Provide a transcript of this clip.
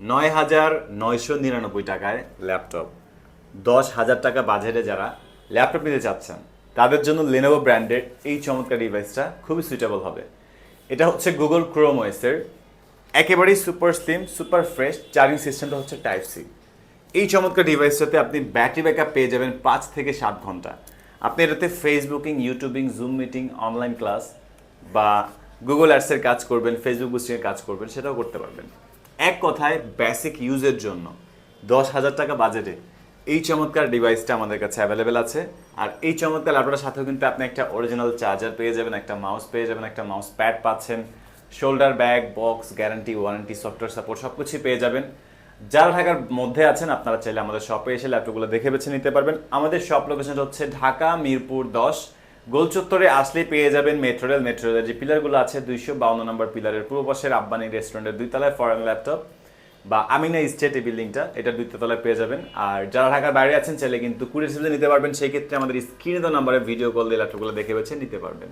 ৯,৯৯৯ টাকায় ল্যাপটপ, ১০,০০০ টাকা বাজেটে যারা ল্যাপটপ নিতে চাচ্ছেন তাদের জন্য লেনোভো ব্র্যান্ডের এই চমৎকার ডিভাইসটা খুবই সুইটেবল হবে। এটা হচ্ছে গুগল ক্রোম ওএসের একেবারেই super slim, super fresh, charging সিস্টেমটা হচ্ছে টাইপ সি। এই চমৎকার ডিভাইসটাতে আপনি ব্যাটারি ব্যাকআপ পেয়ে যাবেন ৫ থেকে ৭ ঘন্টা। আপনি এটাতে Facebooking, YouTubing, zoom meeting, online class বা গুগল অ্যাডসের কাজ করবেন, ফেসবুক বুস্টিংয়ের কাজ করবেন, সেটাও করতে পারবেন। এক কথায় বেসিক ইউজের জন্য ১০,০০০ টাকা বাজেটে এই চমৎকার ডিভাইসটা আমাদের কাছে অ্যাভেলেবেল আছে। আর এই চমৎকার ল্যাপটপের সাথেও কিন্তু আপনি একটা অরিজিনাল চার্জার পেয়ে যাবেন, একটা মাউস পেয়ে যাবেন, একটা মাউস প্যাড পাচ্ছেন, shoulder bag, box, guarantee, warranty, software support সব কিছুই পেয়ে যাবেন। যারা ঢাকার মধ্যে আছেন আপনারা চাইলে আমাদের শপে এসে ল্যাপটপগুলো দেখে বেছে নিতে পারবেন। আমাদের শপ লোকেশনটা হচ্ছে ঢাকা মিরপুর ১০। গোলচত্বরে আসলেই পেয়ে যাবেন মেট্রো রেলের যে পিলারগুলো আছে ২৫২ নম্বর পিলারের পূর্ব পাশের আব্বানি রেস্টুরেন্টের ২ তলায় ফরেন ল্যাপটপ বা আমিনা স্টেট এই বিল্ডিংটা, এটা ২ তলায় পেয়ে যাবেন। আর যারা ঢাকার বাইরে আছেন চাইলে কিন্তু কুরিয়ার সার্ভিসে নিতে পারবেন। সেই ক্ষেত্রে আমাদের স্ক্রিনে দেওয়া নাম্বারে ভিডিও কল দিয়ে ল্যাপটপগুলো দেখে বেছে নিতে পারবেন।